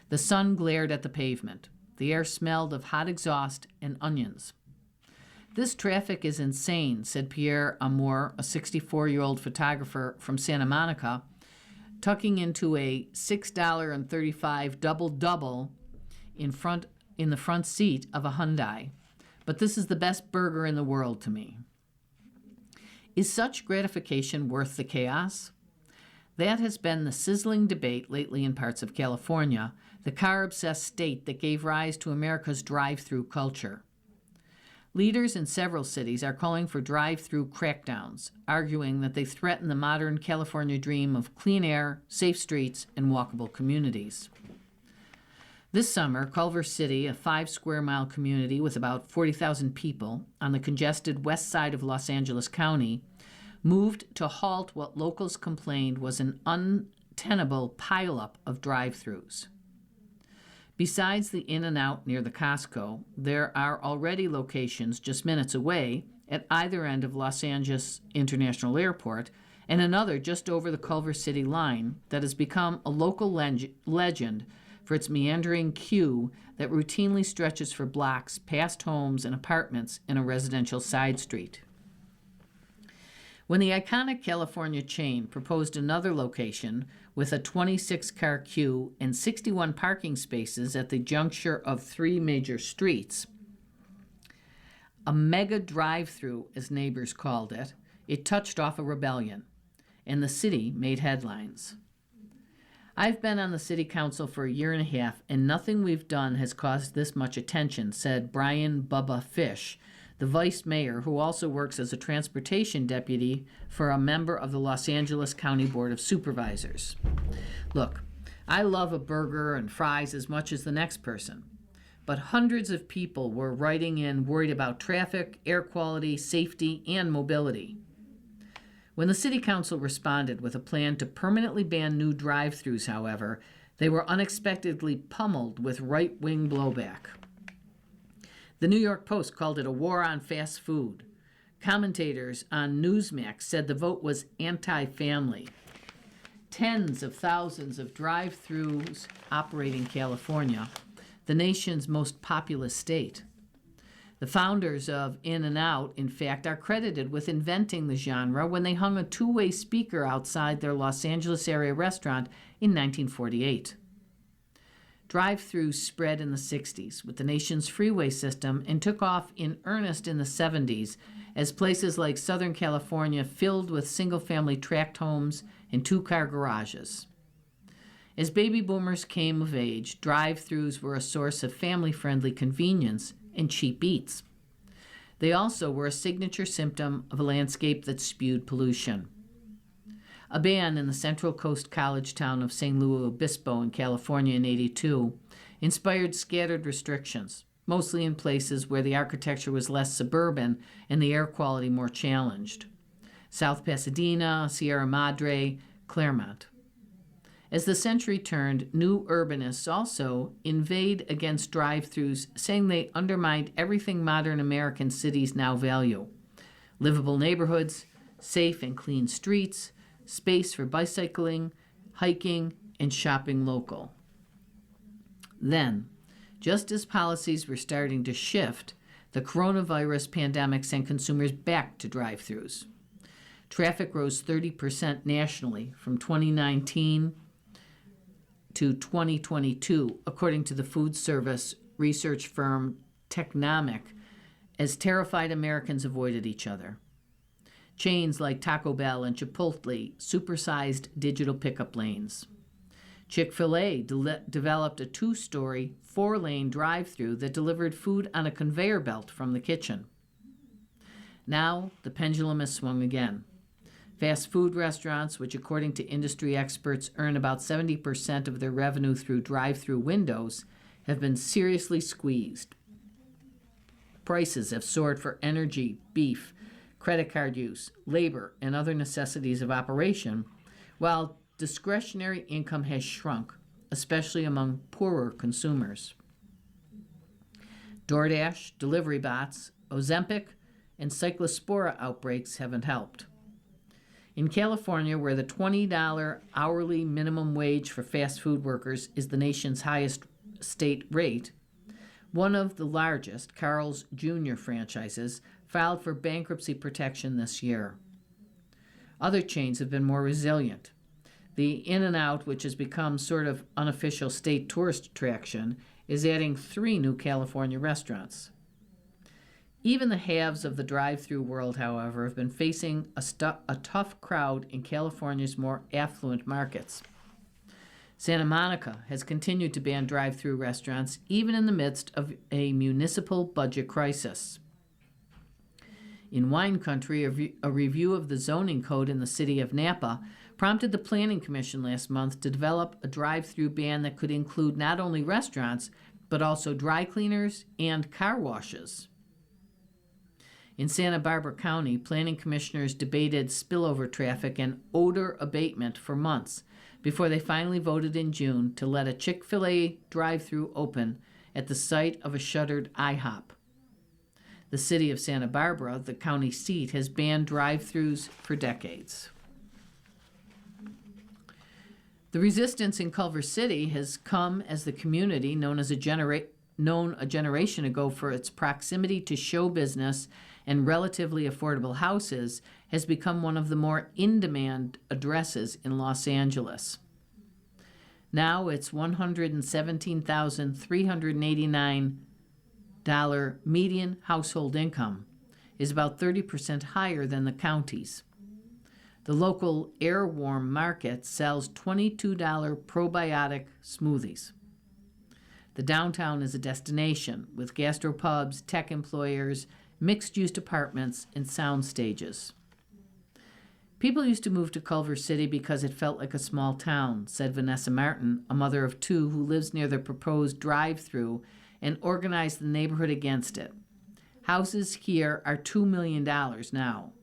The sun glared at the pavement. The air smelled of hot exhaust and onions. This traffic is insane, said Pierre Amour, a 64-year-old photographer from Santa Monica, tucking into a $6.35 double-double in the front seat of a Hyundai. But this is the best burger in the world to me. Is such gratification worth the chaos? That has been the sizzling debate lately in parts of California, the car-obsessed state that gave rise to America's drive-thru culture. Leaders in several cities are calling for drive-thru crackdowns, arguing that they threaten the modern California dream of clean air, safe streets, and walkable communities. This summer, Culver City, a 5-square-mile community with about 40,000 people on the congested west side of Los Angeles County, moved to halt what locals complained was an untenable pileup of drive-thrus. Besides the In-N-Out near the Costco, there are already locations just minutes away at either end of Los Angeles International Airport and another just over the Culver City line that has become a local legend for its meandering queue that routinely stretches for blocks past homes and apartments in a residential side street. When the iconic California chain proposed another location with a 26-car queue and 61 parking spaces at the juncture of 3 major streets, a mega drive-thru, as neighbors called it, it touched off a rebellion, and the city made headlines. I've been on the city council for a year and a half, and nothing we've done has caused this much attention, said Brian Bubba Fish, the vice mayor, who also works as a transportation deputy for a member of the Los Angeles County Board of Supervisors. Look, I love a burger and fries as much as the next person, but hundreds of people were writing in worried about traffic, air quality, safety, and mobility. When the city council responded with a plan to permanently ban new drive-thrus, however, they were unexpectedly pummeled with right-wing blowback. The New York Post called it a war on fast food. Commentators on Newsmax said the vote was anti-family. tens of thousands of drive-thrus operate in California, the nation's most populous state. The founders of In-N-Out, in fact, are credited with inventing the genre when they hung a two-way speaker outside their Los Angeles area restaurant in 1948. Drive-thrus spread in the 60s with the nation's freeway system and took off in earnest in the 70s as places like Southern California filled with single-family tract homes and two-car garages. As baby boomers came of age, drive-thrus were a source of family-friendly convenience and cheap eats. They also were a signature symptom of a landscape that spewed pollution. A ban in the Central Coast college town of San Luis Obispo in California in '82 inspired scattered restrictions, mostly in places where the architecture was less suburban and the air quality more challenged. South Pasadena, Sierra Madre, Claremont. As the century turned, new urbanists also inveighed against drive-thrus, saying they undermined everything modern American cities now value: livable neighborhoods, safe and clean streets, space for bicycling, hiking, and shopping local. Then, just as policies were starting to shift, the coronavirus pandemic sent consumers back to drive-thrus. Traffic rose 30% nationally from 2019 to 2022, according to the food service research firm Technomic, as terrified Americans avoided each other. Chains like Taco Bell and Chipotle supersized digital pickup lanes. Chick-fil-A developed a two-story, four-lane drive-thru that delivered food on a conveyor belt from the kitchen. Now, the pendulum has swung again. Fast food restaurants, which according to industry experts earn about 70% of their revenue through drive-thru windows, have been seriously squeezed. Prices have soared for energy, beef, credit card use, labor, and other necessities of operation, while discretionary income has shrunk, especially among poorer consumers. DoorDash, delivery bots, Ozempic, and Cyclospora outbreaks haven't helped. In California, where the $20 hourly minimum wage for fast food workers is the nation's highest state rate, one of the largest, Carl's Jr. franchises, filed for bankruptcy protection this year. Other chains have been more resilient. The In-N-Out, which has become sort of unofficial state tourist attraction, is adding 3 new California restaurants. Even the haves of the drive-thru world, however, have been facing a tough crowd in California's more affluent markets. Santa Monica has continued to ban drive-thru restaurants even in the midst of a municipal budget crisis. In wine country, a review of the zoning code in the city of Napa prompted the Planning Commission last month to develop a drive-thru ban that could include not only restaurants, but also dry cleaners and car washes. In Santa Barbara County, planning commissioners debated spillover traffic and odor abatement for months before they finally voted in June to let a Chick-fil-A drive-thru open at the site of a shuttered IHOP. The city of Santa Barbara, the county seat, has banned drive-thrus for decades. The resistance in Culver City has come as the community, known a generation ago for its proximity to show business and relatively affordable houses, has become one of the more in-demand addresses in Los Angeles. Now its $117,389 median household income is about 30% higher than the county's. The local Air Warm Market sells $22 probiotic smoothies. The downtown is a destination with gastropubs, tech employers, mixed-use apartments, and sound stages. People used to move to Culver City because it felt like a small town, said Vanessa Martin, a mother of 2 who lives near the proposed drive-thru and organized the neighborhood against it. Houses here are $2 million now.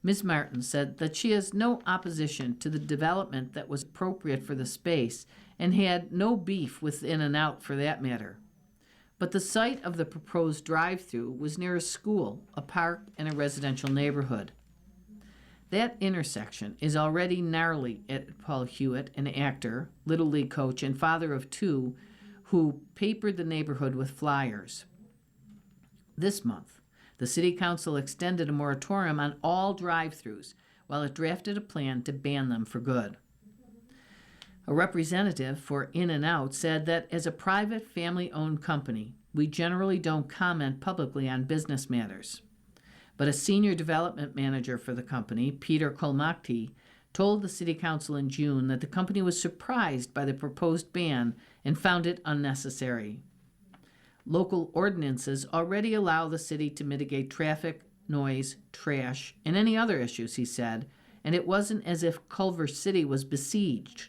Ms. Martin said that she has no opposition to the development that was appropriate for the space and had no beef with In-N-Out for that matter. But the site of the proposed drive-thru was near a school, a park, and a residential neighborhood. That intersection is already gnarly at Paul Hewitt, an actor, Little League coach, and father of two, who papered the neighborhood with flyers. This month, the City Council extended a moratorium on all drive-thrus while it drafted a plan to ban them for good. A representative for In-N-Out said that as a private family-owned company, we generally don't comment publicly on business matters. But a senior development manager for the company, Peter Kolmakti, told the City Council in June that the company was surprised by the proposed ban and found it unnecessary. Local ordinances already allow the city to mitigate traffic, noise, trash, and any other issues, he said, and it wasn't as if Culver City was besieged.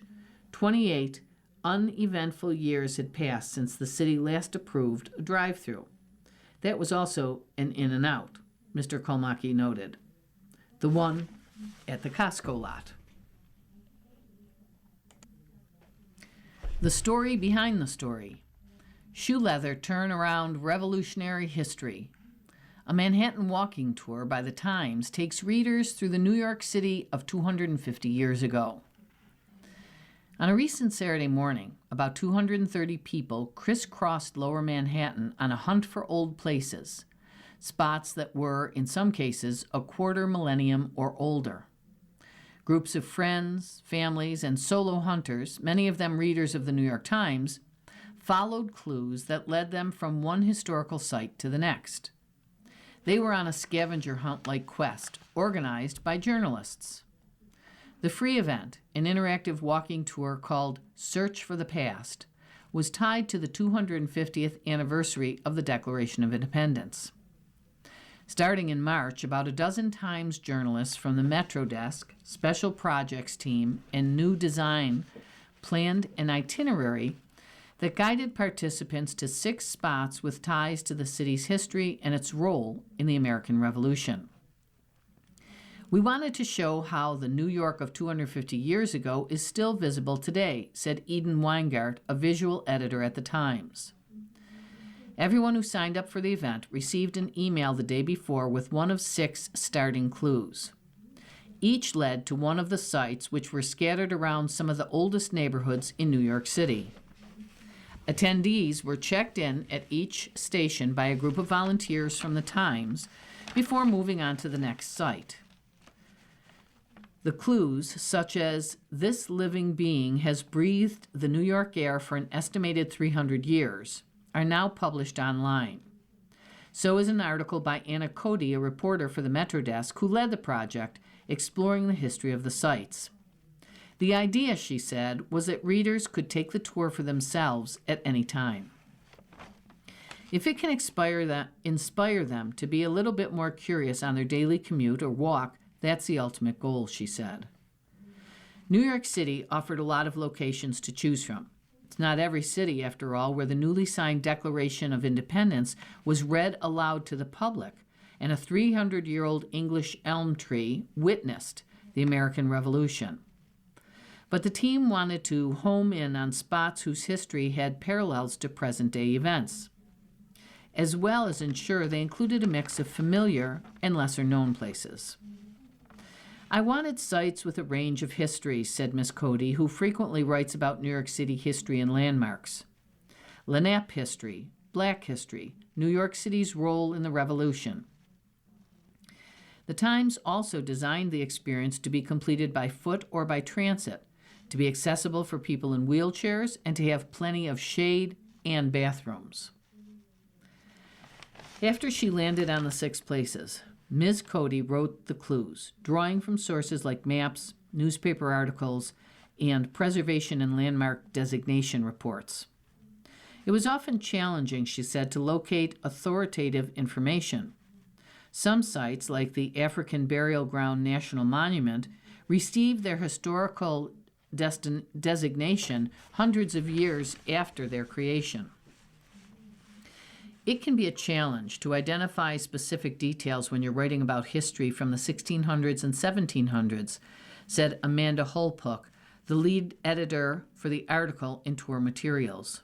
28 uneventful years had passed since the city last approved a drive-thru. That was also an In-N-Out, Mr. Kolmaki noted. The one at the Costco lot. The story behind the story. Shoe leather turnaround revolutionary history. A Manhattan walking tour by the Times takes readers through the New York City of 250 years ago. On a recent Saturday morning, about 230 people crisscrossed Lower Manhattan on a hunt for old places, spots that were, in some cases, a quarter millennium or older. Groups of friends, families, and solo hunters, many of them readers of the New York Times, followed clues that led them from one historical site to the next. They were on a scavenger hunt-like quest, organized by journalists. The free event, an interactive walking tour called Search for the Past, was tied to the 250th anniversary of the Declaration of Independence. Starting in March, about a dozen Times journalists from the Metro Desk, Special Projects Team, and New Design planned an itinerary that guided participants to 6 spots with ties to the city's history and its role in the American Revolution. We wanted to show how the New York of 250 years ago is still visible today, said Eden Weingart, a visual editor at the Times. Everyone who signed up for the event received an email the day before with one of 6 starting clues. Each led to one of the sites which were scattered around some of the oldest neighborhoods in New York City. Attendees were checked in at each station by a group of volunteers from the Times before moving on to the next site. The clues, such as "This living being has breathed the New York air for an estimated 300 years," are now published online. So is an article by Anna Cody, a reporter for the Metro Desk, who led the project, exploring the history of the sites. The idea, she said, was that readers could take the tour for themselves at any time. If it can inspire them to be a little bit more curious on their daily commute or walk, that's the ultimate goal, she said. New York City offered a lot of locations to choose from. It's not every city, after all, where the newly signed Declaration of Independence was read aloud to the public, and a 300-year-old English elm tree witnessed the American Revolution. But the team wanted to home in on spots whose history had parallels to present-day events, as well as ensure they included a mix of familiar and lesser-known places. I wanted sites with a range of histories, said Miss Cody, who frequently writes about New York City history and landmarks. Lenape history, Black history, New York City's role in the Revolution. The Times also designed the experience to be completed by foot or by transit, to be accessible for people in wheelchairs, and to have plenty of shade and bathrooms. After she landed on the 6 places, Ms. Cody wrote the clues, drawing from sources like maps, newspaper articles, and preservation and landmark designation reports. It was often challenging, she said, to locate authoritative information. Some sites, like the African Burial Ground National Monument, received their historical designation hundreds of years after their creation. It can be a challenge to identify specific details when you're writing about history from the 1600s and 1700s, said Amanda Holpook, the lead editor for the article in Tour Materials.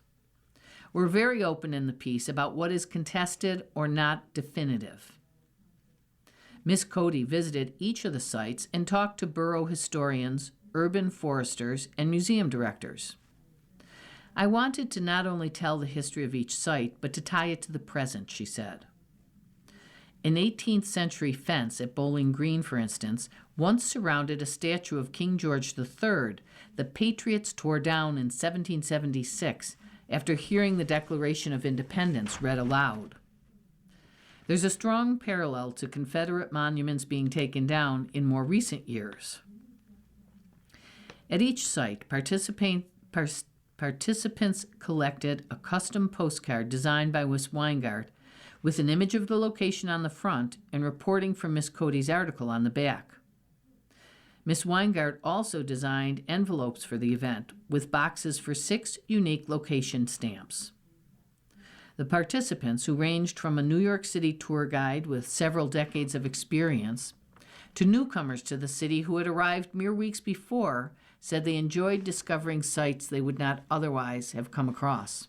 We're very open in the piece about what is contested or not definitive. Miss Cody visited each of the sites and talked to borough historians, urban foresters, and museum directors. I wanted to not only tell the history of each site, but to tie it to the present, she said. An 18th century fence at Bowling Green, for instance, once surrounded a statue of King George III the Patriots tore down in 1776 after hearing the Declaration of Independence read aloud. There's a strong parallel to Confederate monuments being taken down in more recent years. At each site, participants collected a custom postcard designed by Miss Weingart with an image of the location on the front and reporting from Miss Cody's article on the back. Miss Weingart also designed envelopes for the event with boxes for 6 unique location stamps. The participants, who ranged from a New York City tour guide with several decades of experience to newcomers to the city who had arrived mere weeks before, said they enjoyed discovering sites they would not otherwise have come across.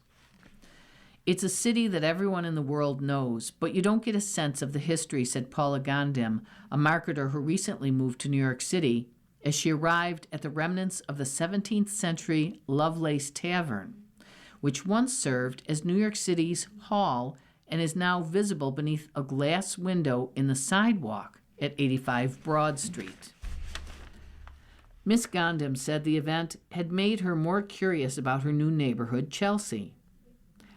It's a city that everyone in the world knows, but you don't get a sense of the history, said Paula Gondim, a marketer who recently moved to New York City, as she arrived at the remnants of the 17th century Lovelace Tavern, which once served as New York City's hall and is now visible beneath a glass window in the sidewalk at 85 Broad Street. Miss Gondim said the event had made her more curious about her new neighborhood, Chelsea.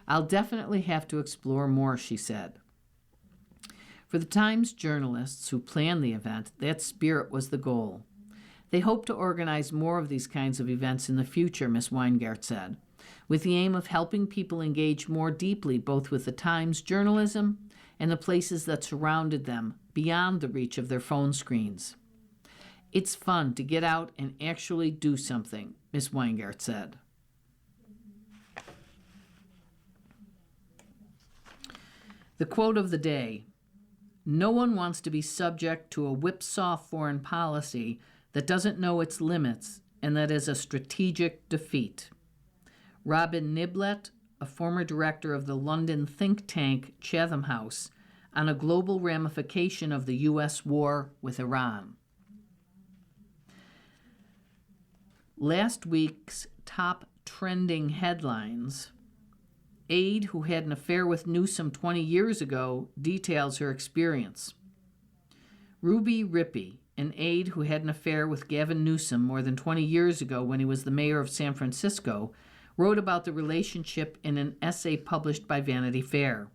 I'll definitely have to explore more, she said. For the Times journalists who planned the event, that spirit was the goal. They hope to organize more of these kinds of events in the future, Miss Weingart said, with the aim of helping people engage more deeply both with the Times journalism and the places that surrounded them beyond the reach of their phone screens. It's fun to get out and actually do something, Miss Weingart said. The quote of the day: "No one wants to be subject to a whipsaw foreign policy that doesn't know its limits and that is a strategic defeat." Robin Niblett, a former director of the London think tank Chatham House, on a global ramification of the U.S. war with Iran. Last week's top trending headlines: aide who had an affair with Newsom 20 years ago details her experience. Ruby Rippey, an aide who had an affair with Gavin Newsom more than 20 years ago when he was the mayor of San Francisco, wrote about the relationship in an essay published by Vanity Fair.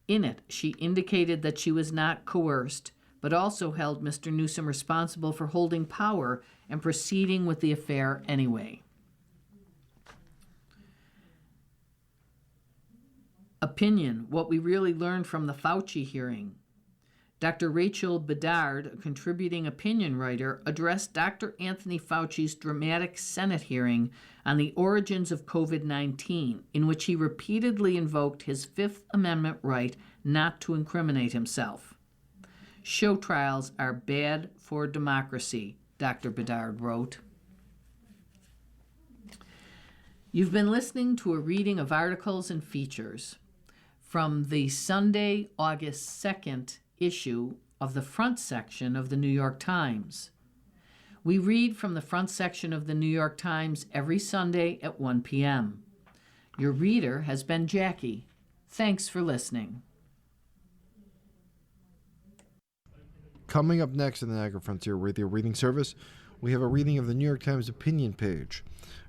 In it, she indicated that she was not coerced, but also held Mr. Newsom responsible for holding power and proceeding with the affair anyway. Opinion: what we really learned from the Fauci hearing. Dr. Rachel Bedard, a contributing opinion writer, addressed Dr. Anthony Fauci's dramatic Senate hearing on the origins of COVID-19, in which he repeatedly invoked his Fifth Amendment right not to incriminate himself. Show trials are bad for democracy, Dr. Bedard wrote. You've been listening to a reading of articles and features from the Sunday, August 2nd issue of the front section of the New York Times. We read from the front section of the New York Times every Sunday at 1 p.m. Your reader has been Jackie. Thanks for listening. Coming up next in the Niagara Frontier Radio Reading Service, we have a reading of the New York Times opinion page.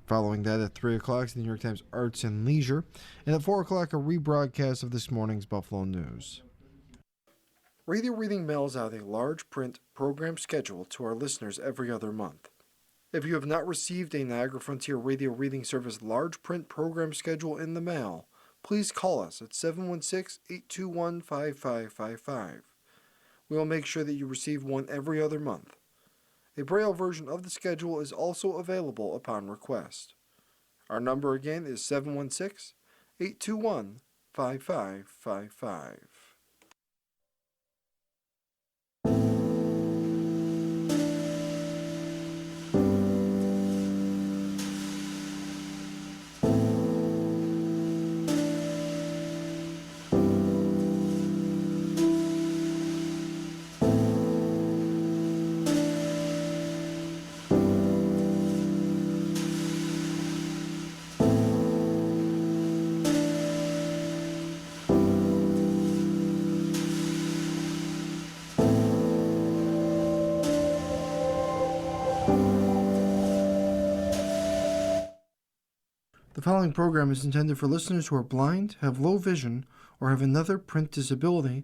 Following that, at 3 o'clock, the New York Times Arts and Leisure, and at 4 o'clock, a rebroadcast of this morning's Buffalo News. Radio Reading mails out a large print program schedule to our listeners every other month. If you have not received a Niagara Frontier Radio Reading Service large print program schedule in the mail, please call us at 716-821-5555. We will make sure that you receive one every other month. A Braille version of the schedule is also available upon request. Our number again is 716-821-5555. following program is intended for listeners who are blind, have low vision, or have another print disability